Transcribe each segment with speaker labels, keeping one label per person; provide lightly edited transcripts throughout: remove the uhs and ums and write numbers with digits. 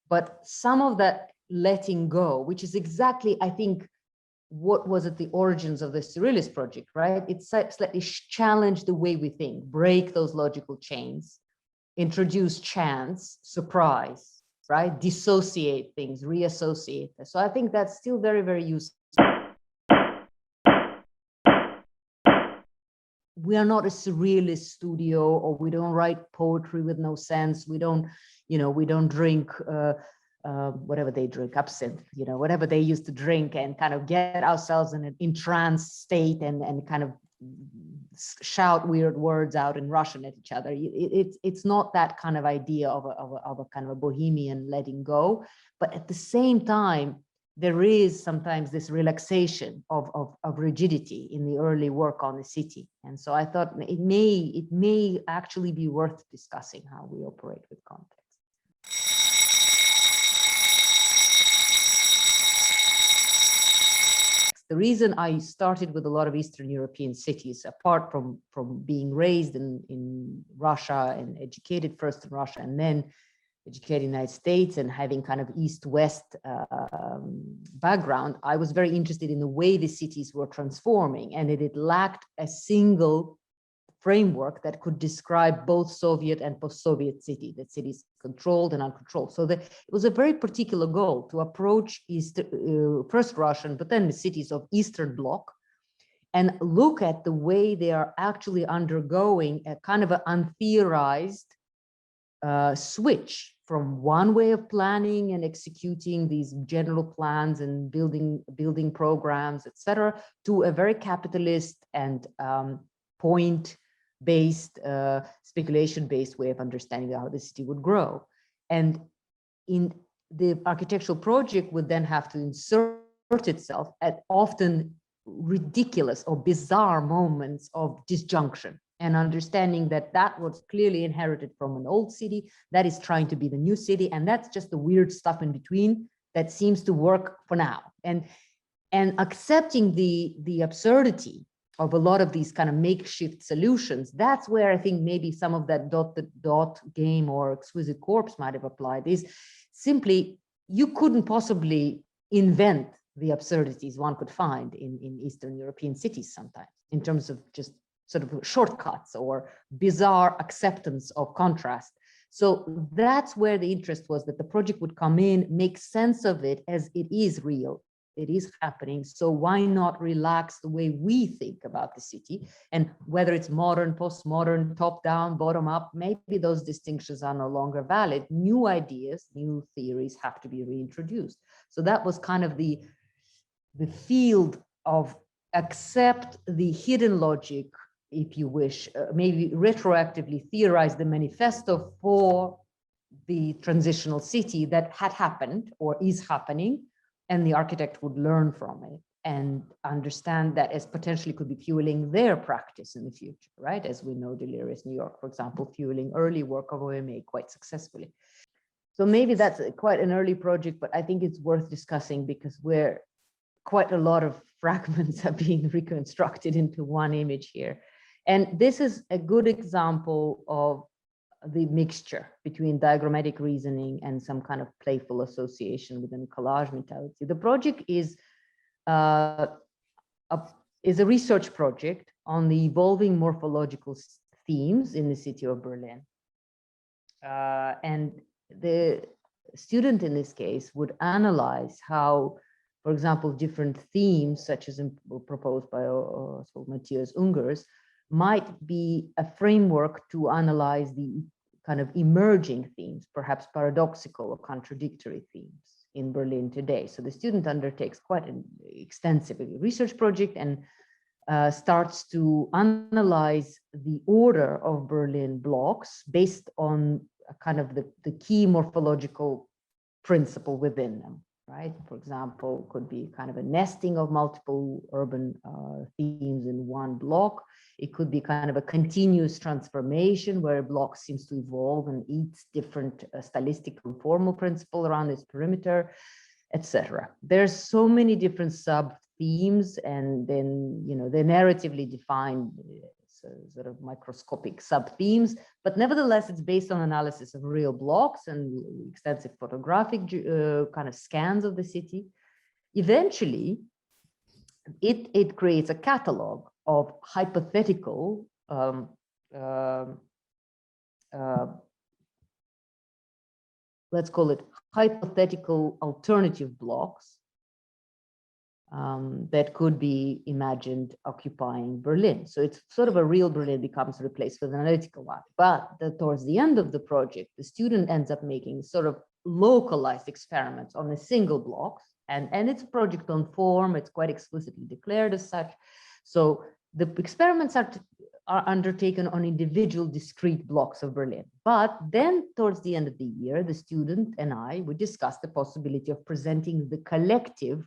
Speaker 1: But some of that letting go, which is exactly, I think, what was at the origins of the Surrealist project, right? It slightly challenged the way we think, break those logical chains, introduce chance, surprise, right? Dissociate things, reassociate. So I think that's still very, very useful. We are not a surrealist studio, or we don't write poetry with no sense. We don't, we don't drink whatever they drink, absinthe, whatever they used to drink, and kind of get ourselves in an entranced state and kind of shout weird words out in Russian at each other. It's not that kind of idea of a kind of a bohemian letting go, but at the same time, there is sometimes this relaxation of rigidity in the early work on the city. And so I thought it may actually be worth discussing how we operate with context. The reason I started with a lot of Eastern European cities, apart from being raised in Russia and educated first in Russia and then educated in the United States and having kind of East-West background, I was very interested in the way the cities were transforming, and it lacked a single framework that could describe both Soviet and post-Soviet city, that cities controlled and uncontrolled. So it was a very particular goal to approach first Russian, but then the cities of Eastern Bloc, and look at the way they are actually undergoing a kind of an untheorized switch from one way of planning and executing these general plans and building programs, etc., to a very capitalist and point-based, speculation-based way of understanding how the city would grow. And in the architectural project would then have to insert itself at often ridiculous or bizarre moments of disjunction, and understanding that that was clearly inherited from an old city that is trying to be the new city, and that's just the weird stuff in between that seems to work for now. And accepting the absurdity of a lot of these kind of makeshift solutions, that's where I think maybe some of that dot game or Exquisite Corpse might have applied, is simply you couldn't possibly invent the absurdities one could find in Eastern European cities sometimes, in terms of just sort of shortcuts or bizarre acceptance of contrast. So that's where the interest was, that the project would come in, make sense of it as it is real, it is happening. So why not relax the way we think about the city? And whether it's modern, postmodern, top-down, bottom-up, maybe those distinctions are no longer valid. New ideas, new theories have to be reintroduced. So that was kind of the field of accept the hidden logic, if you wish, maybe retroactively theorize the manifesto for the transitional city that had happened or is happening, and the architect would learn from it and understand that as potentially could be fueling their practice in the future, right? As we know, Delirious New York, for example, fueling early work of OMA quite successfully. So maybe that's quite an early project, but I think it's worth discussing because where quite a lot of fragments are being reconstructed into one image here. And this is a good example of the mixture between diagrammatic reasoning and some kind of playful association within collage mentality. The project is a research project on the evolving morphological themes in the city of Berlin. And the student in this case would analyze how, for example, different themes, such as proposed by Matthias Ungers, might be a framework to analyze the kind of emerging themes, perhaps paradoxical or contradictory themes in Berlin today. So the student undertakes quite an extensive research project and starts to analyze the order of Berlin blocks based on a kind of the key morphological principle within them, right? For example, could be kind of a nesting of multiple urban themes in one block. It could be kind of a continuous transformation where a block seems to evolve and eats different stylistic and formal principle around its perimeter, etc. There's so many different sub themes, and then they're narratively defined sort of microscopic sub-themes, but nevertheless, it's based on analysis of real blocks and extensive photographic kind of scans of the city. Eventually, it creates a catalog of hypothetical let's call it hypothetical alternative blocks that could be imagined occupying Berlin. So it's sort of a real Berlin becomes replaced with an analytical one. But towards the end of the project, the student ends up making sort of localized experiments on a single block. And it's a project on form. It's quite explicitly declared as such. So the experiments are undertaken on individual discrete blocks of Berlin. But then towards the end of the year, the student and I would discuss the possibility of presenting the collective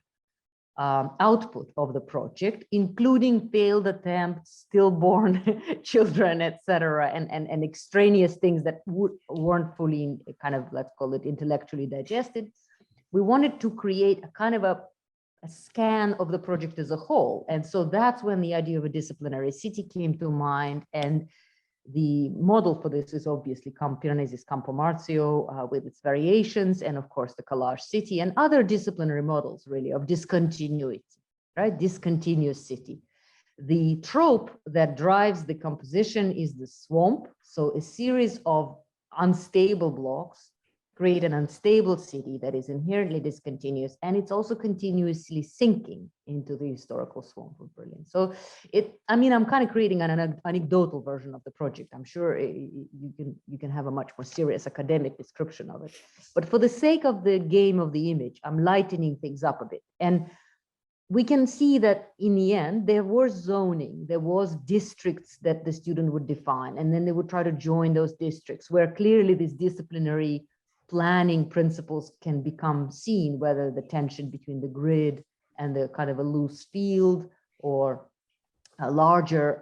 Speaker 1: output of the project, including failed attempts, stillborn children, etc., and extraneous things that weren't fully kind of, let's call it, intellectually digested. We wanted to create a kind of a scan of the project as a whole. And so that's when the idea of a disciplinary city came to mind. And the model for this is obviously Piranesi's Campo Marzio with its variations, and of course the collage city and other disciplinary models really of discontinuity, right? Discontinuous city. The trope that drives the composition is the swamp. So a series of unstable blocks create an unstable city that is inherently discontinuous, and it's also continuously sinking into the historical swamp of Berlin. So I'm kind of creating an anecdotal version of the project. I'm sure you can have a much more serious academic description of it. But for the sake of the game of the image, I'm lightening things up a bit. And we can see that in the end, there was zoning, there was districts that the student would define, and then they would try to join those districts where clearly this disciplinary planning principles can become seen, whether the tension between the grid and the kind of a loose field, or a larger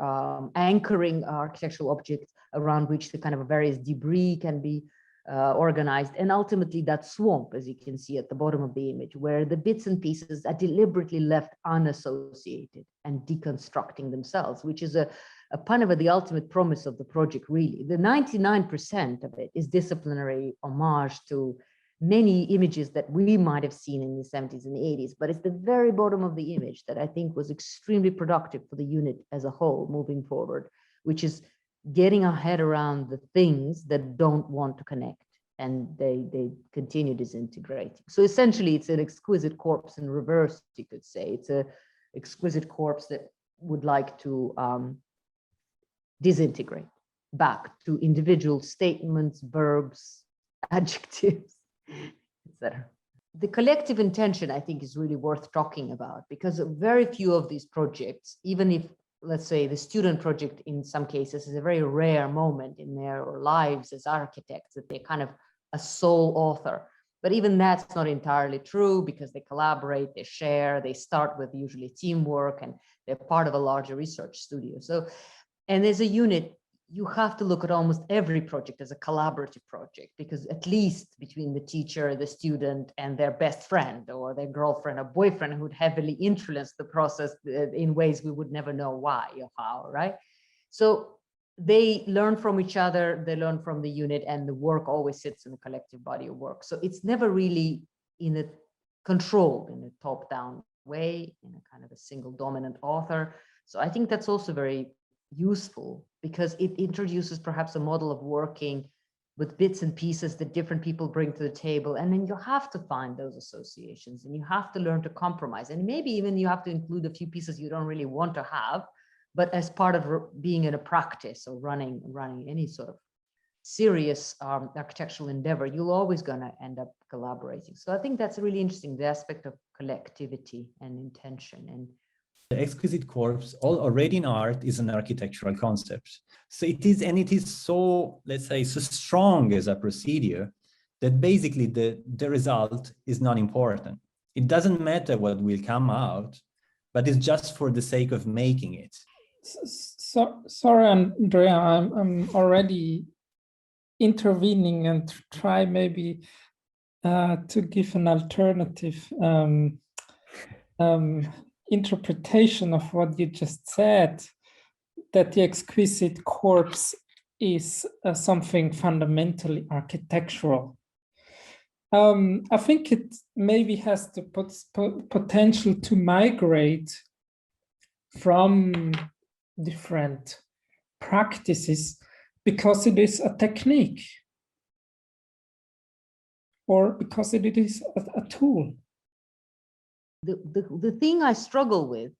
Speaker 1: anchoring architectural object around which the kind of various debris can be organized, and ultimately that swamp, as you can see at the bottom of the image, where the bits and pieces are deliberately left unassociated and deconstructing themselves, which is a kind of the ultimate promise of the project, really. The 99% of it is disciplinary homage to many images that we might have seen in the 70s and 80s, but it's the very bottom of the image that I think was extremely productive for the unit as a whole moving forward, which is getting our head around the things that don't want to connect, and they continue disintegrating. So essentially, it's an exquisite corpse in reverse, you could say. It's an exquisite corpse that would like to disintegrate back to individual statements, verbs, adjectives, etc. The collective intention, I think, is really worth talking about, because very few of these projects, even if, let's say, the student project in some cases is a very rare moment in their lives as architects, that they're kind of a sole author. But even that's not entirely true, because they collaborate, they share, they start with usually teamwork, and they're part of a larger research studio. So, and as a unit, you have to look at almost every project as a collaborative project, because at least between the teacher, the student, and their best friend or their girlfriend or boyfriend who would heavily influence the process in ways we would never know why or how, right? So they learn from each other, they learn from the unit, and the work always sits in a collective body of work. So it's never really in a controlled, in a top-down way, in a kind of a single dominant author. So I think that's also very useful, because it introduces perhaps a model of working with bits and pieces that different people bring to the table, and then you have to find those associations, and you have to learn to compromise, and maybe even you have to include a few pieces you don't really want to have, but as part of being in a practice or running any sort of serious architectural endeavor, you're always going to end up collaborating. So I think that's really interesting, the aspect of collectivity and intention. And
Speaker 2: the exquisite corpse, already in art, is an architectural concept. So it is so, let's say, so strong as a procedure that basically the result is not important. It doesn't matter what will come out, but it's just for the sake of making it.
Speaker 3: So sorry, Andrea, I'm already intervening and try maybe to give an alternative interpretation of what you just said. that the exquisite corpse is something fundamentally architectural. I think it maybe has the potential to migrate from different practices because it is a technique or because it is a tool.
Speaker 1: The thing I struggle with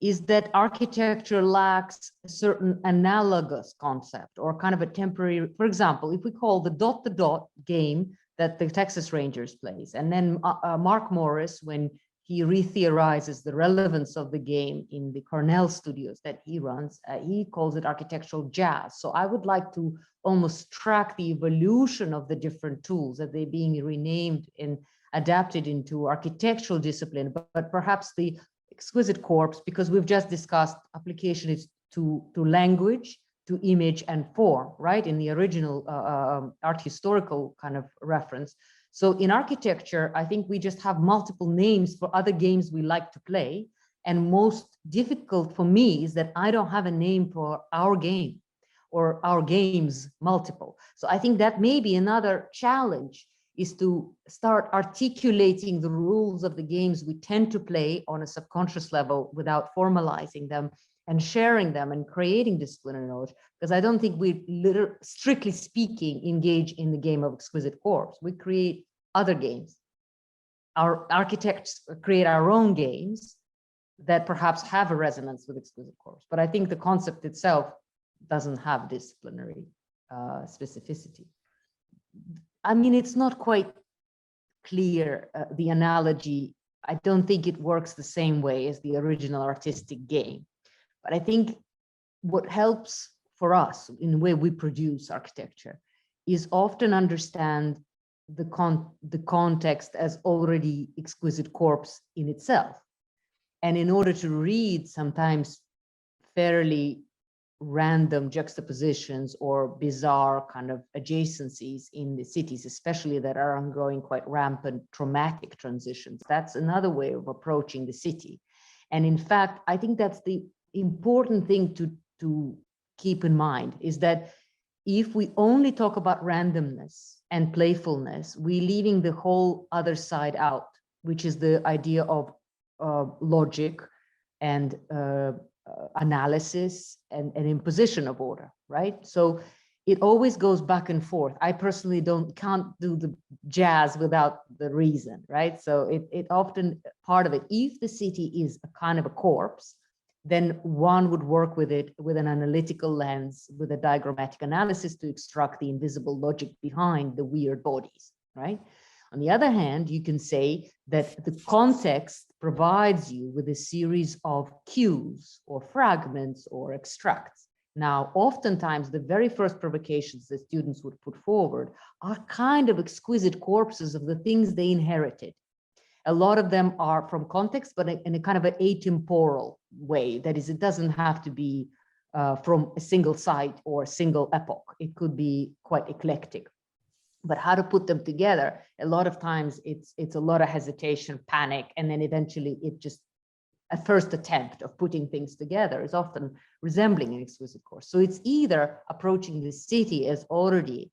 Speaker 1: is that architecture lacks a certain analogous concept or kind of a temporary, for example, if we call the dot game that the Texas Rangers plays, and then Mark Morris, when he re-theorizes the relevance of the game in the Cornell studios that he runs, he calls it architectural jazz. So I would like to almost track the evolution of the different tools that they're being renamed and adapted into architectural discipline, but perhaps the Exquisite Corpse, because we've just discussed application is to language, to image and form, right? In the original art historical kind of reference. So in architecture, I think we just have multiple names for other games we like to play. And most difficult for me is that I don't have a name for our game or our games multiple. So I think that may be another challenge, is to start articulating the rules of the games we tend to play on a subconscious level without formalizing them and sharing them and creating disciplinary knowledge. Because I don't think we, strictly speaking, engage in the game of Exquisite Corpse. We create other games. Our architects create our own games that perhaps have a resonance with Exquisite Corpse. But I think the concept itself doesn't have disciplinary specificity. I mean, it's not quite clear, the analogy. I don't think it works the same way as the original artistic game. But I think what helps for us in the way we produce architecture is often understand the context as already Exquisite Corpse in itself. And in order to read sometimes fairly random juxtapositions or bizarre kind of adjacencies in the cities, especially that are undergoing quite rampant traumatic transitions. That's another way of approaching the city. And in fact, I think that's the important thing to keep in mind, is that if we only talk about randomness and playfulness, we're leaving the whole other side out, which is the idea of logic and analysis and imposition of order, right? So it always goes back and forth. I personally can't do the jazz without the reason, right? So it often part of it, if the city is a kind of a corpse, then one would work with it with an analytical lens, with a diagrammatic analysis to extract the invisible logic behind the weird bodies, right? On the other hand, you can say that the context provides you with a series of cues or fragments or extracts. Now, oftentimes, the very first provocations that students would put forward are kind of exquisite corpses of the things they inherited. A lot of them are from context, but in a kind of an atemporal way. That is, it doesn't have to be from a single site or a single epoch. It could be quite eclectic. But how to put them together, a lot of times it's a lot of hesitation, panic, and then eventually it just, a first attempt of putting things together is often resembling an exquisite course. So it's either approaching the city as already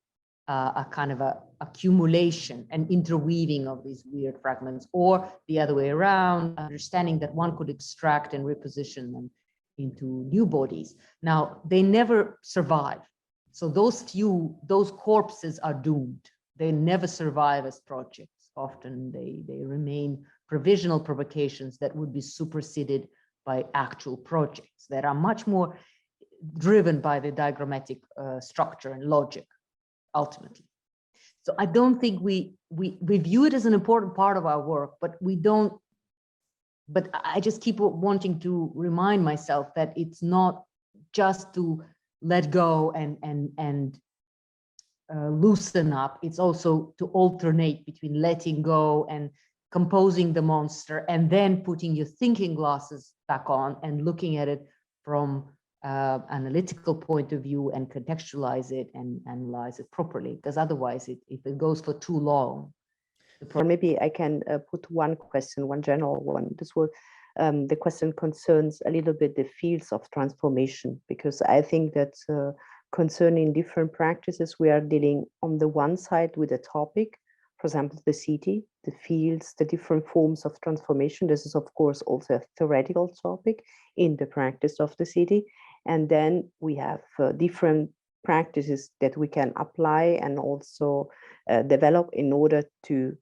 Speaker 1: a kind of a accumulation and interweaving of these weird fragments, or the other way around, understanding that one could extract and reposition them into new bodies. Now, they never survive. So those corpses are doomed. They never survive as projects. Often they remain provisional provocations that would be superseded by actual projects that are much more driven by the diagrammatic structure and logic, ultimately. So I don't think we view it as an important part of our work, but we don't. But I just keep wanting to remind myself that it's not just to let go and loosen up. It's also to alternate between letting go and composing the monster, and then putting your thinking glasses back on and looking at it from analytical point of view and contextualize it and analyze it properly. Because otherwise, if it goes for too long.
Speaker 4: Or maybe I can put one question, one general one. This will the question concerns a little bit the fields of transformation, because I think that concerning different practices, we are dealing on the one side with a topic, for example, the city, the fields, the different forms of transformation. This is, of course, also a theoretical topic in the practice of the city. And then we have different practices that we can apply and also develop in order to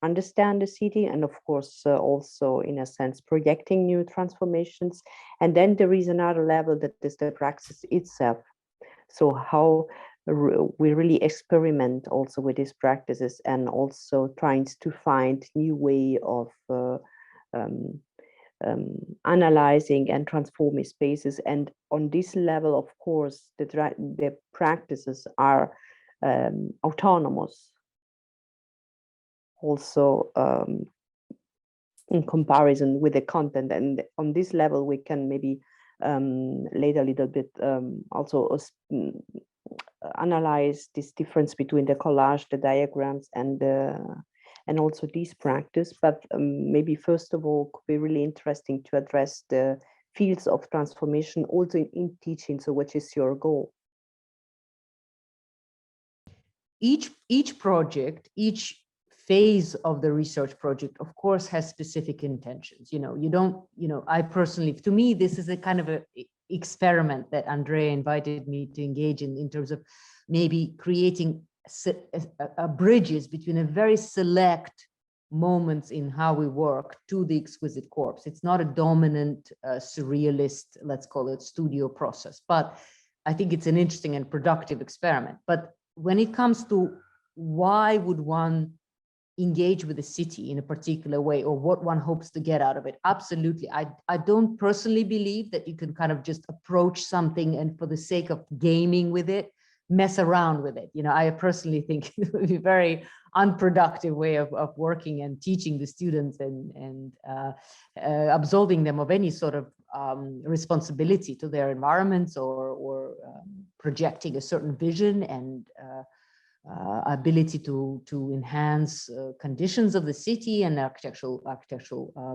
Speaker 4: understand the city, and of course also in a sense projecting new transformations. And then there is another level that is the practice itself. So how we really experiment also with these practices, and also trying to find new way of analyzing and transforming spaces. And on this level, of course, the practices are autonomous, also in comparison with the content. And on this level, we can maybe later a little bit also analyze this difference between the collage, the diagrams, and also this practice. But maybe first of all, could be really interesting to address the fields of transformation also in teaching. So what is your goal?
Speaker 1: Each project, each phase of the research project, of course, has specific intentions. I personally, to me, this is a kind of a experiment that Andrea invited me to engage in terms of maybe creating bridges between a very select moments in how we work to the Exquisite Corpse. It's not a dominant surrealist, let's call it, studio process, but I think it's an interesting and productive experiment. But when it comes to why would one engage with the city in a particular way, or what one hopes to get out of it, absolutely. I don't personally believe that you can kind of just approach something and for the sake of gaming with it, mess around with it. I personally think it would be a very unproductive way of working and teaching the students and absolving them of any sort of responsibility to their environments, or projecting a certain vision and ability to enhance conditions of the city and architectural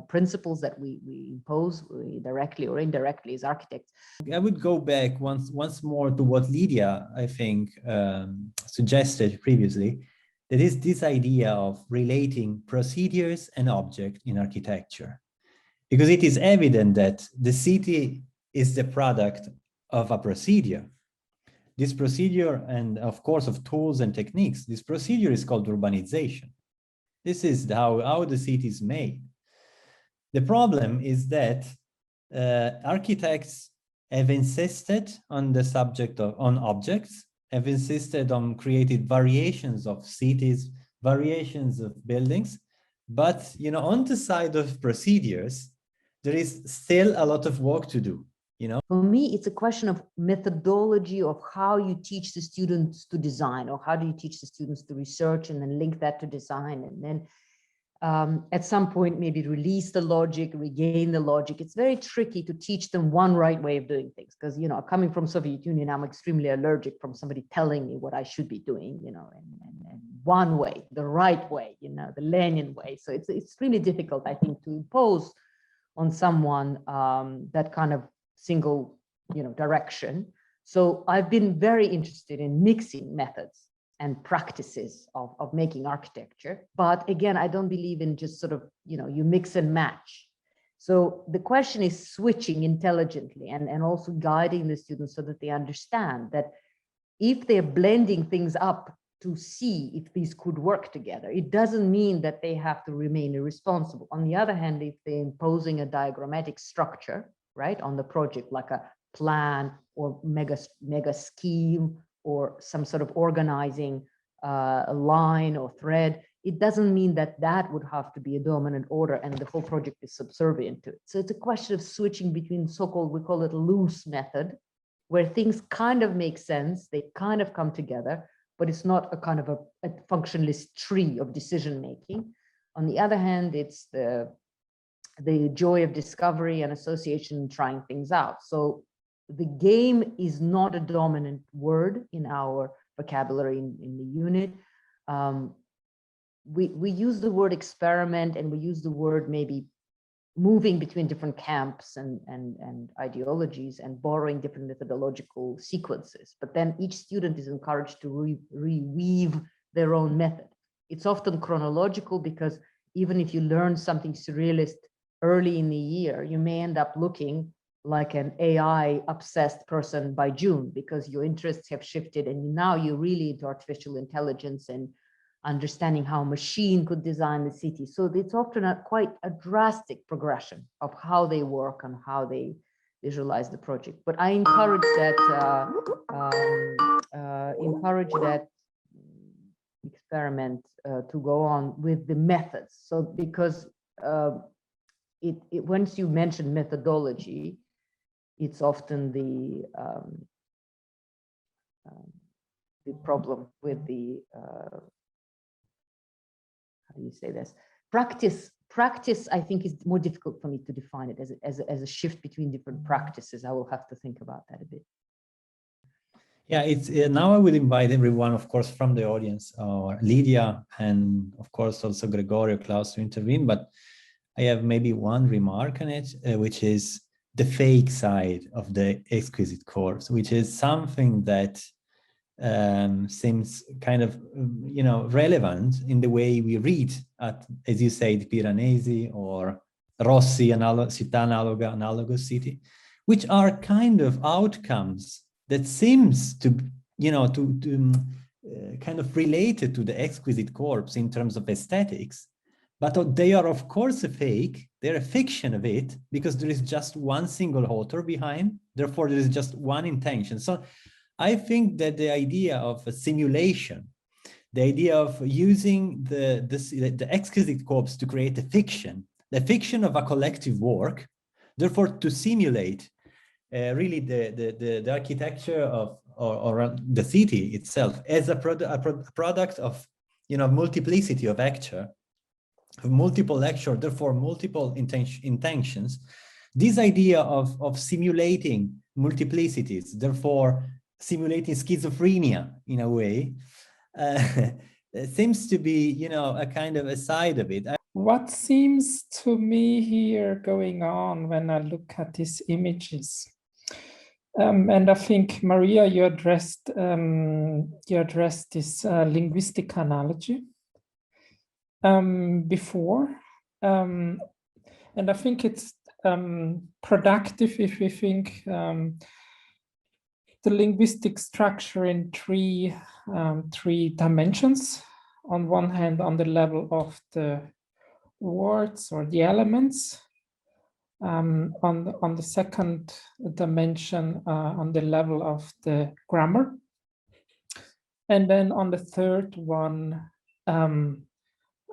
Speaker 1: principles that we impose directly or indirectly as architects.
Speaker 2: I would go back once more to what Lidia, I think, suggested previously. That is this idea of relating procedures and object in architecture, because it is evident that the city is the product of a procedure. This procedure, and of course of tools and techniques, this procedure is called urbanization. This is how the city is made. The problem is that architects have insisted on the subject on objects, have insisted on creating variations of cities, variations of buildings, but on the side of procedures, there is still a lot of work to do.
Speaker 1: For me, it's a question of methodology of how you teach the students to design, or how do you teach the students to research and then link that to design, and then at some point maybe release the logic, regain the logic. It's very tricky to teach them one right way of doing things, because coming from Soviet Union, I'm extremely allergic from somebody telling me what I should be doing, and one way, the right way, the Lenin way. So it's extremely difficult, I think, to impose on someone that kind of single direction. So I've been very interested in mixing methods and practices of making architecture. But again, I don't believe in just sort of, you mix and match. So the question is switching intelligently and also guiding the students so that they understand that if they're blending things up to see if these could work together, it doesn't mean that they have to remain irresponsible. On the other hand, if they're imposing a diagrammatic structure, right, on the project, like a plan or mega scheme or some sort of organizing a line or thread, it doesn't mean that that would have to be a dominant order and the whole project is subservient to it. So it's a question of switching between so-called, we call it loose method, where things kind of make sense, they kind of come together, but it's not a kind of a functionless tree of decision making. On the other hand, it's the joy of discovery and association and trying things out. So the game is not a dominant word in our vocabulary in the unit. We use the word experiment, and we use the word maybe moving between different camps and ideologies and borrowing different methodological sequences. But then each student is encouraged to reweave their own method. It's often chronological, because even if you learn something surrealist early in the year, you may end up looking like an AI obsessed person by June, because your interests have shifted and now you're really into artificial intelligence and understanding how a machine could design the city. So it's often quite a drastic progression of how they work and how they visualize the project. But I encourage that experiment to go on with the methods. So because once you mention methodology, it's often the problem with the how do you say this? Practice, I think, is more difficult for me to define it as a shift between different practices. I will have to think about that a bit.
Speaker 2: Yeah, it's now I will invite everyone, of course, from the audience, or Lidia, and of course also Gregorio, Klaus, to intervene. But I have maybe one remark on it, which is the fake side of the exquisite corpse, which is something that seems kind of, relevant in the way we read at, as you said, Piranesi or Rossi, Città Analoga, Analogous City, which are kind of outcomes that seems to, kind of related to the exquisite corpse in terms of aesthetics, but they are of course a fake. They're a fiction of it, because there is just one single author behind. Therefore, there is just one intention. So I think that the idea of a simulation, the idea of using the exquisite corpse to create a fiction, the fiction of a collective work, therefore to simulate really the architecture of or the city itself as a product of multiplicity of actor, of multiple actors, therefore multiple intentions. This idea of simulating multiplicities, therefore simulating schizophrenia in a way, seems to be, a kind of a side of it.
Speaker 3: What seems to me here going on when I look at these images, and I think, Maria, you addressed this linguistic analogy before, and I think it's productive if we think the linguistic structure in three dimensions. On one hand, on the level of the words or the elements, on the second dimension, on the level of the grammar, and then on the third one, on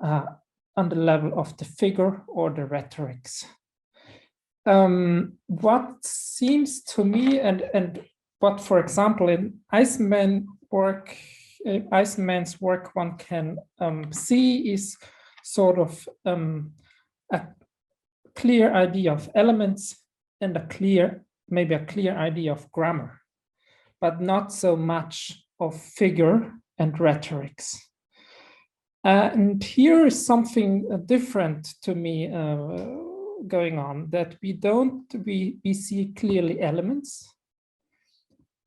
Speaker 3: the level of the figure or the rhetorics. What seems to me, and what, for example, in Eisenman's work, one can see is sort of a clear idea of elements and maybe a clear idea of grammar, but not so much of figure and rhetorics. And here is something different to me going on, that we see clearly elements,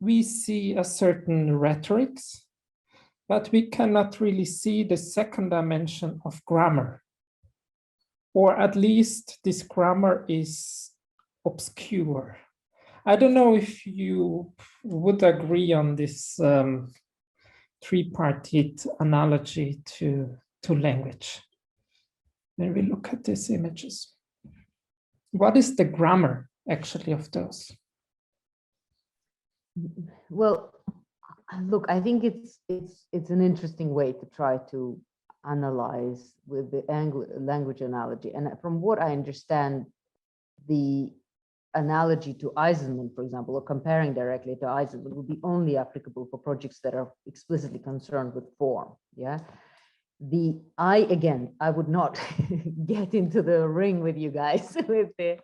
Speaker 3: we see a certain rhetorics, but we cannot really see the second dimension of grammar, or at least this grammar is obscure. I don't know if you would agree on this tripartite analogy to language. When we look at these images, what is the grammar actually of those?
Speaker 1: Well, look, I think it's an interesting way to try to analyze with the language analogy. And from what I understand, the analogy to Eisenman, for example, or comparing directly to Eisenman, would be only applicable for projects that are explicitly concerned with form. Yeah. I would not get into the ring with you guys with the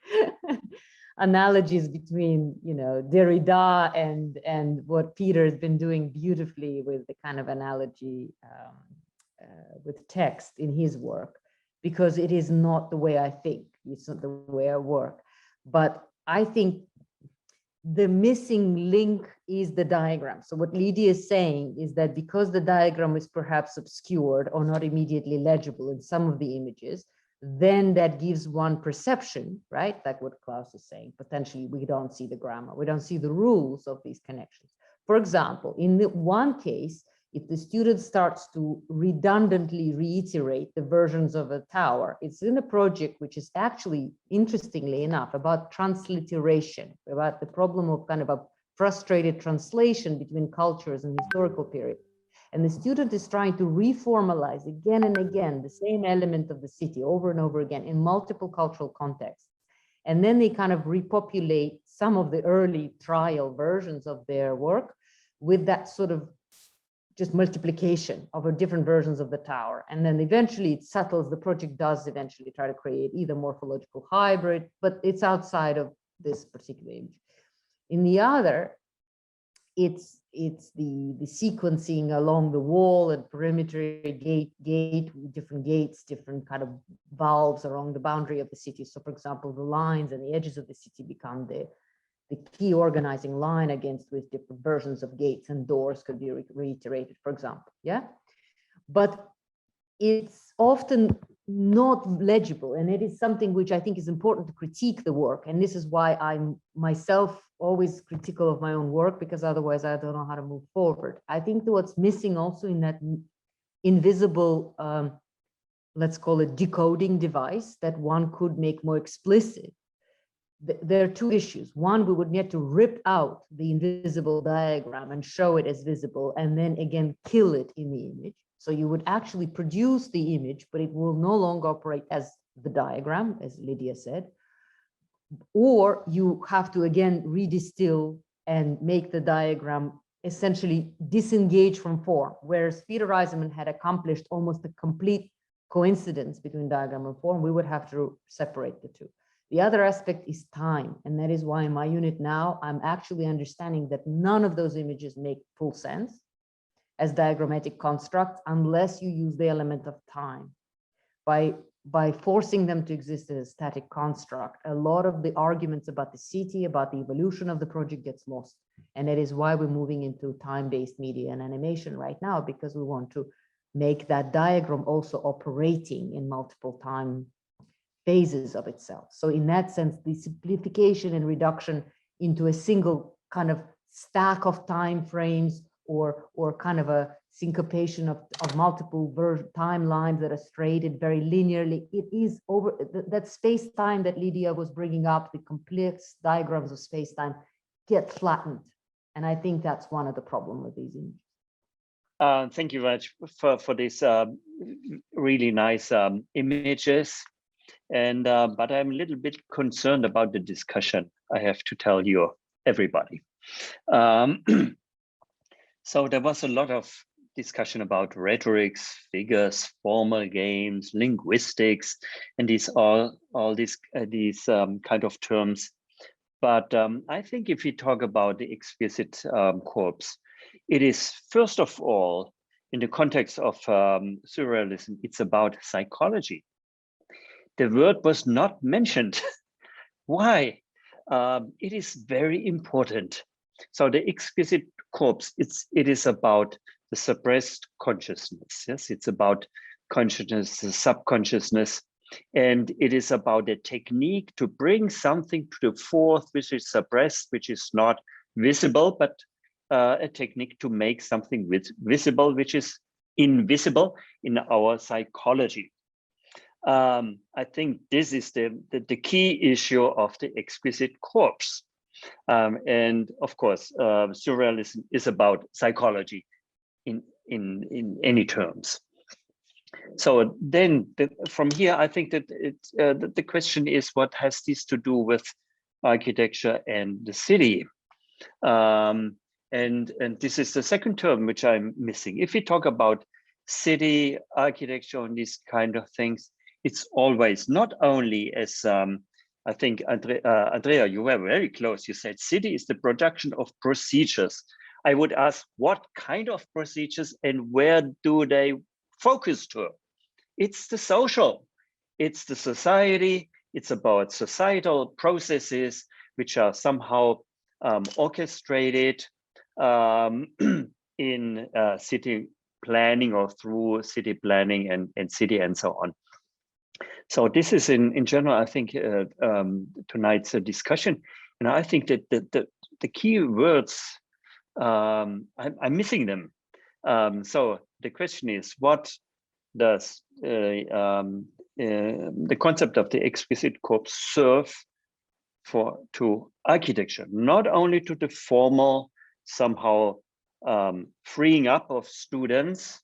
Speaker 1: analogies between, Derrida and what Peter has been doing beautifully with the kind of analogy with text in his work, because it is not the way I think. It's not the way I work. But I think the missing link is the diagram. So what Lidia is saying is that because the diagram is perhaps obscured or not immediately legible in some of the images, then that gives one perception, right? Like what Klaus is saying, potentially we don't see the grammar, we don't see the rules of these connections. For example, in the one case, if the student starts to redundantly reiterate the versions of a tower, it's in a project which is actually, interestingly enough, about transliteration, about the problem of kind of a frustrated translation between cultures and historical periods. And the student is trying to reformalize again and again the same element of the city over and over again in multiple cultural contexts. And then they kind of repopulate some of the early trial versions of their work with that sort of just multiplication of different versions of the tower. And then eventually it settles, the project does eventually try to create either morphological hybrid, but it's outside of this particular image. In the other, it's the sequencing along the wall and perimeter different gates, different kind of valves along the boundary of the city. So for example, the lines and the edges of the city become the key organizing line against which different versions of gates and doors could be reiterated, for example, yeah? But it's often not legible, and it is something which I think is important to critique the work. And this is why I'm myself always critical of my own work, because otherwise I don't know how to move forward. I think that what's missing also in that invisible, let's call it decoding device that one could make more explicit, there are two issues. One, we would need to rip out the invisible diagram and show it as visible, and then again kill it in the image. So you would actually produce the image, but it will no longer operate as the diagram, as Lidia said. Or you have to again redistill and make the diagram essentially disengage from form, whereas Peter Eisenman had accomplished almost a complete coincidence between diagram and form. We would have to separate the two. The other aspect is time, and that is why in my unit now, I'm actually understanding that none of those images make full sense as diagrammatic constructs unless you use the element of time. By forcing them to exist as a static construct, a lot of the arguments about the city, about the evolution of the project gets lost. And that is why we're moving into time-based media and animation right now, because we want to make that diagram also operating in multiple time phases of itself. So in that sense, the simplification and reduction into a single kind of stack of time frames or kind of a syncopation of multiple timelines that are straighted very linearly, it is over that space-time that Lidia was bringing up, the complex diagrams of space-time get flattened. And I think that's one of the problems with these images.
Speaker 5: Thank you very much for this really nice images. And but I'm a little bit concerned about the discussion, I have to tell you, everybody. So there was a lot of discussion about rhetorics, figures, formal games, linguistics, and these all these kind of terms. But I think if we talk about the Exquisite Corpse, it is first of all, in the context of surrealism, it's about psychology. The word was not mentioned. Why? It is very important. So the Exquisite Corpse, it is about the suppressed consciousness. Yes, it's about consciousness, the subconsciousness, and it is about a technique to bring something to the forth which is suppressed, which is not visible, but a technique to make something visible, which is invisible in our psychology. I think this is the key issue of the Exquisite Corpse. And of course, surrealism is about psychology in any terms. So then from here, I think that the question is, what has this to do with architecture and the city? And this is the second term which I'm missing. If we talk about city architecture and these kind of things, it's always not only as I think, Andrea, you were very close. You said city is the production of procedures. I would ask, what kind of procedures and where do they focus to? It's the social, it's the society, It's about societal processes which are somehow orchestrated in city planning or through city planning and city and so on. So this is in general, I think, tonight's discussion. And I think that the key words, I'm missing them. So the question is, what does the concept of the exquisite corpse serve to architecture, not only to the formal somehow freeing up of students,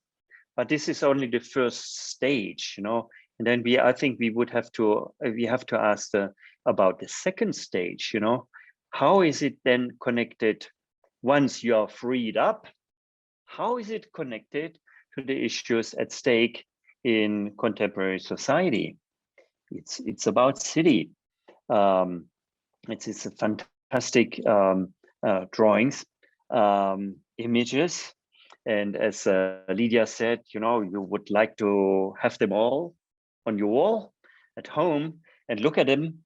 Speaker 5: but this is only the first stage, you know. And then I think we have to ask about the second stage, you know. How is it then connected once you are freed up? How is it connected to the issues at stake in contemporary society? It's about city. It's a fantastic drawings, images. And as Lidia said, you know, you would like to have them all on your wall at home and look at them.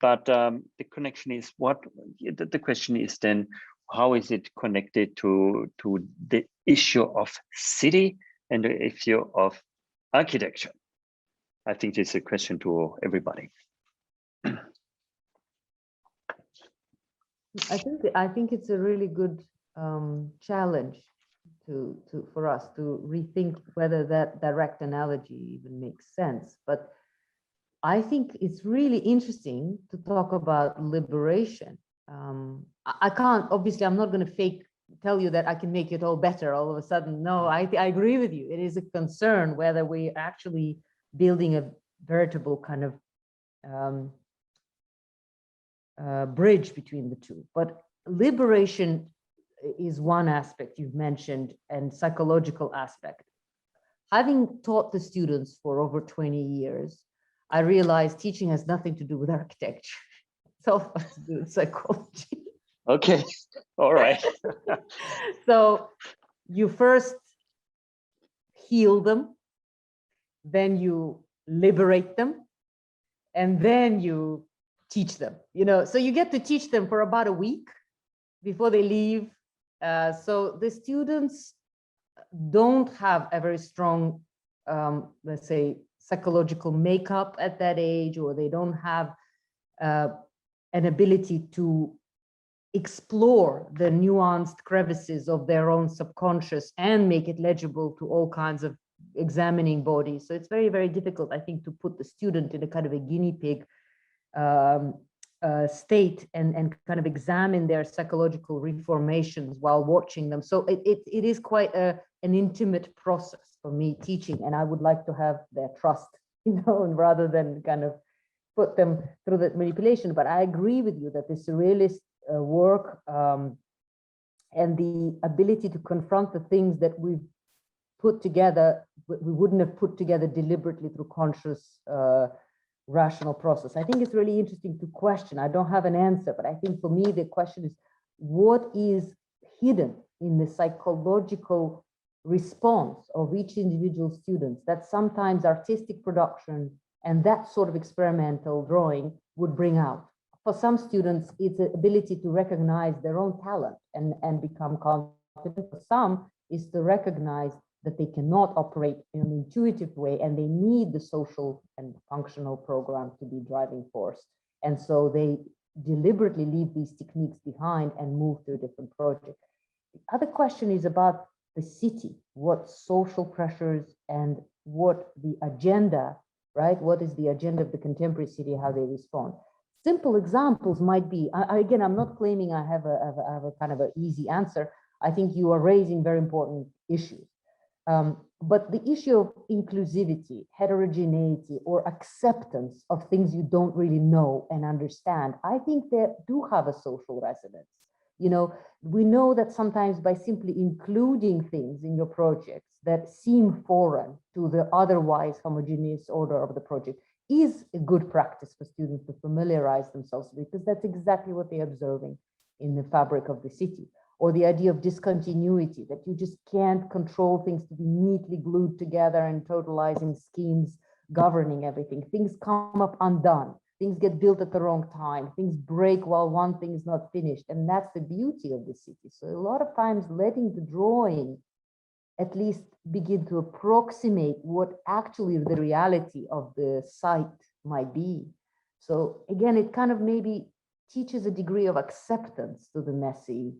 Speaker 5: But the connection is the question is then, how is it connected to the issue of city and the issue of architecture? I think this is a question to everybody.
Speaker 1: I think it's a really good challenge for us to rethink whether that direct analogy even makes sense. But I think it's really interesting to talk about liberation. I can't, obviously, I'm not going to tell you that I can make it all better all of a sudden. No, I agree with you. It is a concern whether we're actually building a veritable kind of bridge between the two. But liberation is one aspect you've mentioned, and psychological aspect. Having taught the students for over 20 years, I realized teaching has nothing to do with architecture. It's all to do with psychology.
Speaker 5: Okay, all right.
Speaker 1: So you first heal them, then you liberate them, and then you teach them, you know. So you get to teach them for about a week before they leave. So the students don't have a very strong, let's say, psychological makeup at that age, or they don't have an ability to explore the nuanced crevices of their own subconscious and make it legible to all kinds of examining bodies. So it's very, very difficult, I think, to put the student in a kind of a guinea pig state and kind of examine their psychological reformations while watching them. So it is quite an intimate process for me teaching, and I would like to have their trust, you know, and rather than kind of put them through that manipulation. But I agree with you that the surrealist work and the ability to confront the things that we've put together, we wouldn't have put together deliberately through conscious rational process. I think it's really interesting to question. I don't have an answer, but I think for me the question is, what is hidden in the psychological response of each individual student that sometimes artistic production and that sort of experimental drawing would bring out? For some students, it's the ability to recognize their own talent and become confident. For some, is to recognize that they cannot operate in an intuitive way and they need the social and functional program to be driving force. And so they deliberately leave these techniques behind and move to a different project. The other question is about the city, what social pressures and what the agenda, right? What is the agenda of the contemporary city, how they respond? Simple examples might be, again, I'm not claiming I have a kind of an easy answer. I think you are raising very important issues. But the issue of inclusivity, heterogeneity, or acceptance of things you don't really know and understand, I think they do have a social resonance. You know, we know that sometimes by simply including things in your projects that seem foreign to the otherwise homogeneous order of the project is a good practice for students to familiarize themselves with, because that's exactly what they're observing in the fabric of the city. Or the idea of discontinuity, that you just can't control things to be neatly glued together and totalizing schemes governing everything. Things come up undone. things get built at the wrong time, things break while one thing is not finished. And that's the beauty of the city. So a lot of times letting the drawing at least begin to approximate what actually the reality of the site might be. So again, it kind of maybe teaches a degree of acceptance to the messy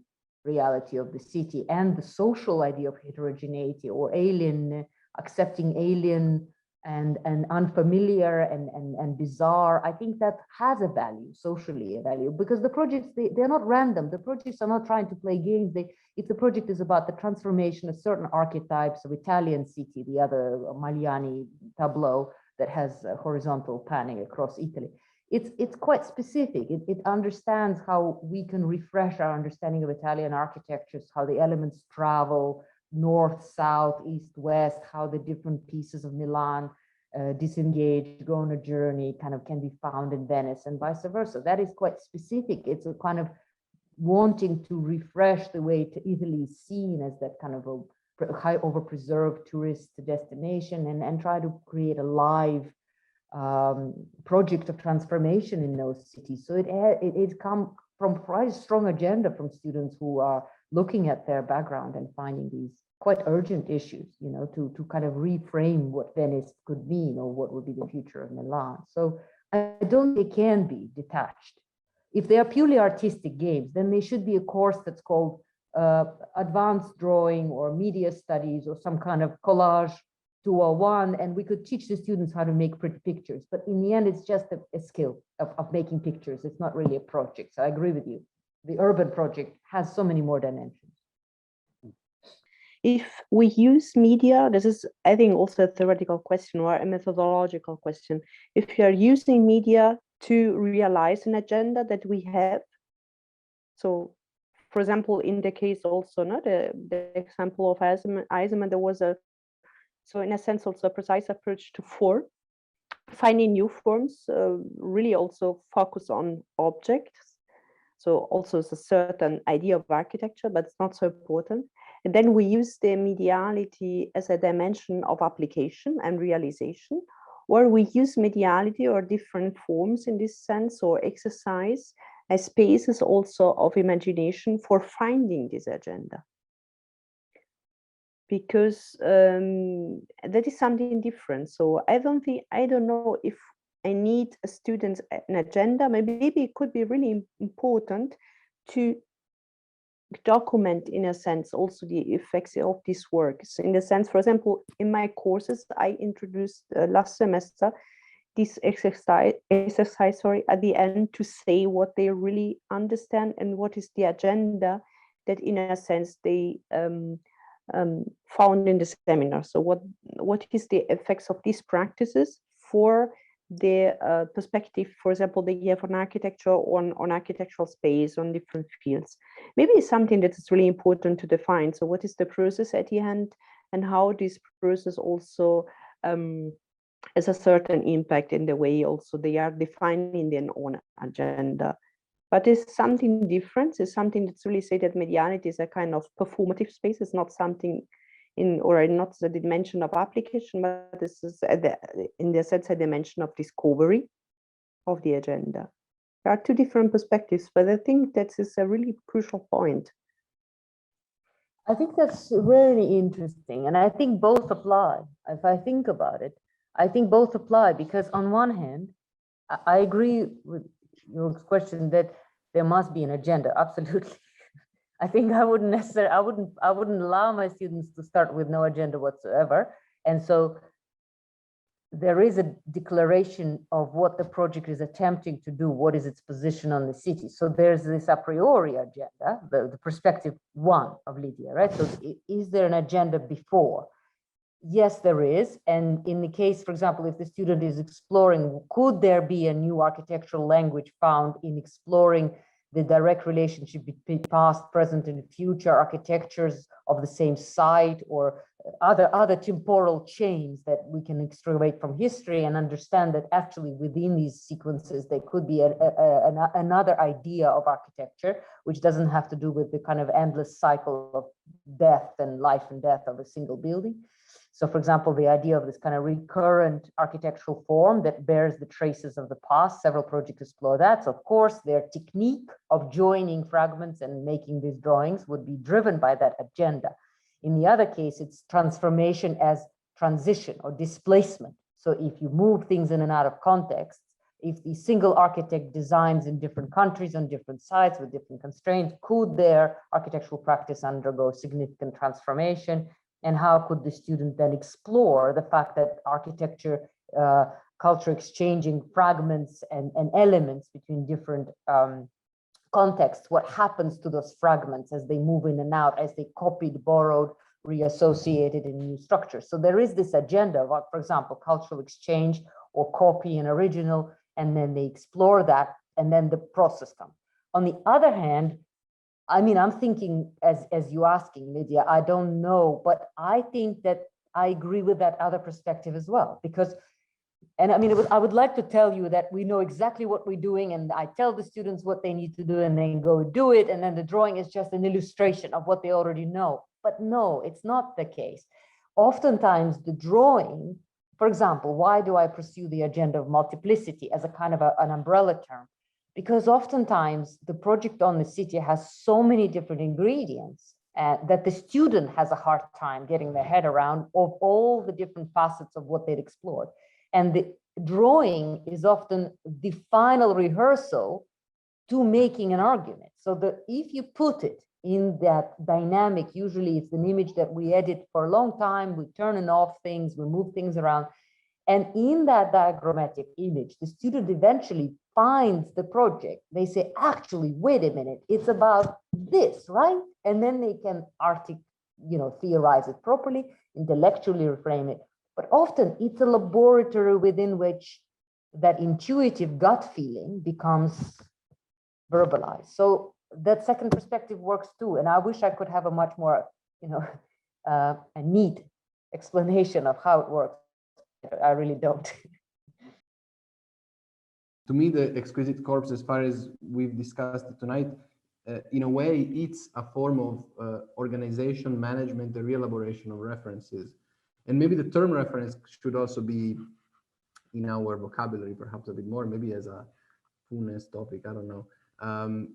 Speaker 1: reality of the city and the social idea of heterogeneity or alien, accepting alien and unfamiliar and bizarre. I think that has a value, socially a value, because the projects, they're not random. The projects are not trying to play games. If the project is about the transformation of certain archetypes of Italian city, the other Magliani tableau that has horizontal panning across Italy, it's quite specific. It understands how we can refresh our understanding of Italian architectures, how the elements travel north, south, east, west, how the different pieces of Milan disengage, go on a journey, kind of can be found in Venice and vice versa. That is quite specific. It's a kind of wanting to refresh the way Italy is seen as that kind of a high over-preserved tourist destination, and try to create a live project of transformation in those cities. So it comes from quite a strong agenda from students who are looking at their background and finding these quite urgent issues, you know, to kind of reframe what Venice could mean or what would be the future of Milan. So I don't think they can be detached. If they are purely artistic games, then they should be a course that's called advanced drawing or media studies or some kind of collage 201, and we could teach the students how to make pretty pictures. But in the end, it's just a skill of making pictures. It's not really a project. So I agree with you. The urban project has so many more dimensions.
Speaker 4: If we use media, this is, I think, also a theoretical question or a methodological question. If you are using media to realize an agenda that we have, so for example, in the case also, no, the example of Eisenman, there was so in a sense also a precise approach to form, finding new forms, really also focus on objects. So also it's a certain idea of architecture, but it's not so important. And then we use the mediality as a dimension of application and realization, or we use mediality or different forms in this sense or exercise as spaces also of imagination for finding this agenda. Because that is something different. So I don't know if I need a student an agenda. Maybe it could be really important to document, in a sense, also the effects of these works. In the sense, for example, in my courses, I introduced last semester this exercise at the end to say what they really understand and what is the agenda that, in a sense, they found in the seminar. So what is the effects of these practices for the perspective, for example, they have on architecture, on architectural space, on different fields. Maybe it's something that is really important to define. So what is the process at the end, and how this process also has a certain impact in the way also they are defining their own agenda. But it's something different. It's something that's really say that mediality is a kind of performative space. It's not something not the dimension of application, but this is in the sense a dimension of discovery of the agenda. There are two different perspectives, but I think that is a really crucial point.
Speaker 1: I think that's really interesting, and I think both apply. If I think about it, I think both apply, because on one hand, I agree with your question that there must be an agenda. Absolutely. I think I wouldn't allow my students to start with no agenda whatsoever. And so there is a declaration of what the project is attempting to do, what is its position on the city. So there's this a priori agenda, the perspective one of Lidia, right? So is there an agenda before? Yes, there is. And in the case, for example, if the student is exploring, could there be a new architectural language found in exploring the direct relationship between past, present, and future architectures of the same site, or other temporal chains that we can extrapolate from history and understand that actually within these sequences there could be another idea of architecture, which doesn't have to do with the kind of endless cycle of death and life and death of a single building. So for example, the idea of this kind of recurrent architectural form that bears the traces of the past, several projects explore that. So of course, their technique of joining fragments and making these drawings would be driven by that agenda. In the other case, it's transformation as transition or displacement. So if you move things in and out of context, if the single architect designs in different countries on different sites with different constraints, could their architectural practice undergo significant transformation? And how could the student then explore the fact that architecture, culture exchanging fragments and elements between different contexts, what happens to those fragments as they move in and out, as they copied, borrowed, reassociated in new structures. So there is this agenda of, for example, cultural exchange or copy and original, and then they explore that, and then the process comes. On the other hand, I mean, I'm thinking as you asking, Lydia, I don't know, but I think that I agree with that other perspective as well, because, and I mean, I would like to tell you that we know exactly what we're doing, and I tell the students what they need to do, and then go do it, and then the drawing is just an illustration of what they already know. But no, it's not the case. Oftentimes the drawing, for example, why do I pursue the agenda of multiplicity as a kind of an umbrella term? Because oftentimes the project on the city has so many different ingredients that the student has a hard time getting their head around of all the different facets of what they'd explored. And the drawing is often the final rehearsal to making an argument. So that if you put it in that dynamic, usually it's an image that we edit for a long time, we turn and off things, we move things around. And in that diagrammatic image, the student eventually finds the project. They say, actually, wait a minute, it's about this, right? And then they can theorize it properly, intellectually reframe it. But often it's a laboratory within which that intuitive gut feeling becomes verbalized. So that second perspective works too. And I wish I could have a much more, a neat explanation of how it works. I really don't.
Speaker 6: To me, the Exquisite Corpse, as far as we've discussed it tonight, in a way, it's a form of organization, management, the re-elaboration of references. And maybe the term reference should also be in our vocabulary, perhaps a bit more, maybe as a fullness topic, I don't know.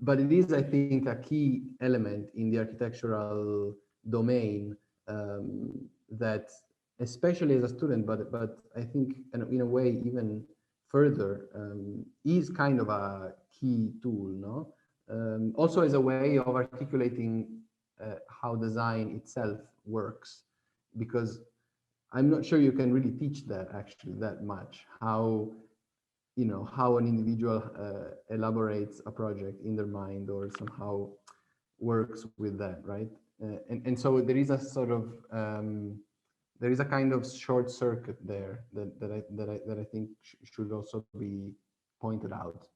Speaker 6: But it is, I think, a key element in the architectural domain that, especially as a student, but I think in a way even further, is kind of a key tool, no? Also as a way of articulating how design itself works, because I'm not sure you can really teach that actually that much, how an individual elaborates a project in their mind or somehow works with that, right? And so there is a sort of there is a kind of short circuit there that I think should also be pointed out.